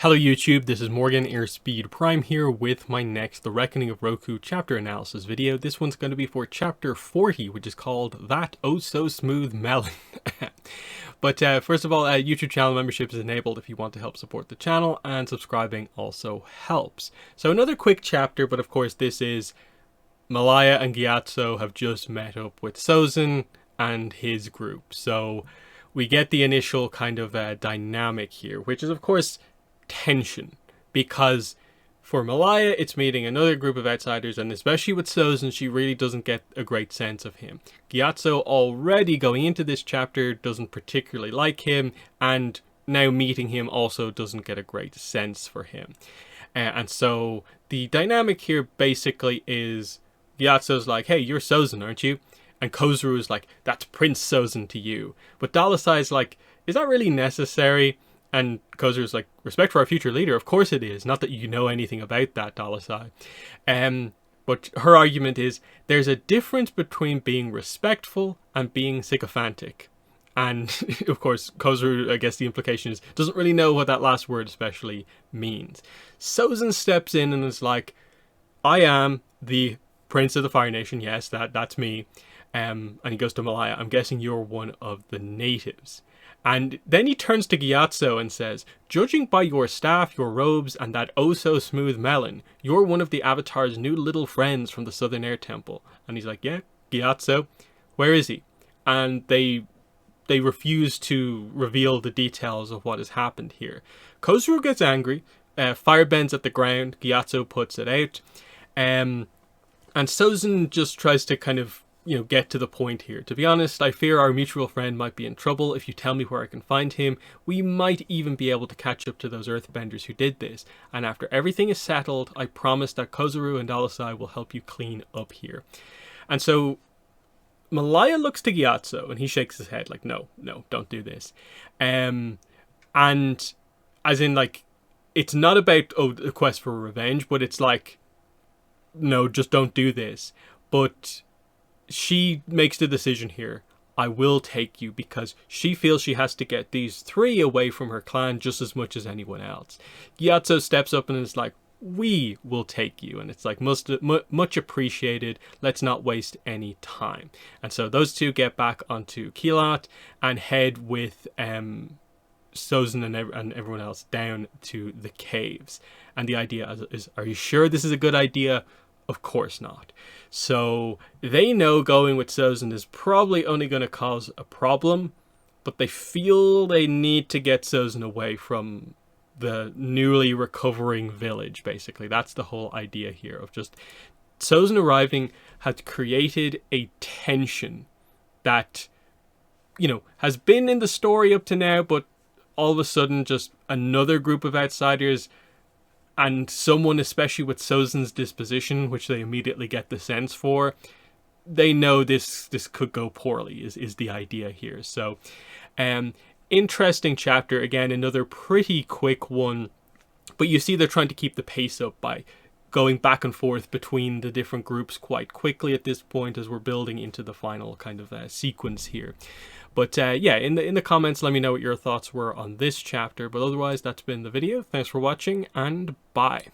Hello YouTube, this is Morgan Airspeed Prime here with my next The Reckoning of Roku chapter analysis video. This one's going to be for chapter 40, which is called That Oh So Smooth Melon. But first of all, YouTube channel membership is enabled if you want to help support the channel, and subscribing also helps. So another quick chapter, but of course this is Malaya and Gyatso have just met up with Sozin and his group. So we get the initial kind of dynamic here, which is of course tension, because for Malaya it's meeting another group of outsiders, and especially with Sozin she really doesn't get a great sense of him. Gyatso already going into this chapter doesn't particularly like him, and now meeting him also doesn't get a great sense for him. And so the dynamic here basically is Gyatso's like, hey, you're Sozin, aren't you? And Kozuru is like, that's Prince Sozin to you. But Dalasai's like, is that really necessary? And Kozuru's like, respect for our future leader, of course it is. Not that you know anything about that, Dalasai. But her argument is, there's a difference between being respectful and being sycophantic. And of course, Kozuru, I guess the implication is, doesn't really know what that last word especially means. Sozin steps in and is like, I am the Prince of the Fire Nation, yes, that's me. And he goes to Malaya, I'm guessing you're one of the natives. And then he turns to Gyatso and says, judging by your staff, your robes, and that oh-so-smooth melon, you're one of the Avatar's new little friends from the Southern Air Temple. And he's like, yeah, Gyatso, where is he? And they refuse to reveal the details of what has happened here. Kozuru gets angry, fire bends at the ground, Gyatso puts it out, and Sozin just tries to kind of get to the point here. To be honest, I fear our mutual friend might be in trouble. If you tell me where I can find him, we might even be able to catch up to those earthbenders who did this. And after everything is settled, I promise that Kozuru and Dalasai will help you clean up here. And so Malaya looks to Gyatso and he shakes his head like, no, don't do this. And as in, like, it's not about, a quest for revenge, but it's like, no, just don't do this. But she makes the decision here, I will take you, because she feels she has to get these three away from her clan just as much as anyone else. Gyatso steps up and is like, we will take you. And it's like, much appreciated. Let's not waste any time. And so those two get back onto Kilat and head with Sozin and everyone else down to the caves. And the idea is, are you sure this is a good idea? Of course not. So they know going with Sozin is probably only going to cause a problem, but they feel they need to get Sozin away from the newly recovering village, basically. That's the whole idea here of just Sozin arriving has created a tension that, has been in the story up to now, but all of a sudden just another group of outsiders and someone especially with Sozin's disposition, which they immediately get the sense for, they know this could go poorly, is the idea here. So, interesting chapter. Again, another pretty quick one. But you see they're trying to keep the pace up by going back and forth between the different groups quite quickly at this point as we're building into the final kind of sequence here. But yeah, in the comments, let me know what your thoughts were on this chapter. But otherwise, that's been the video. Thanks for watching, and bye.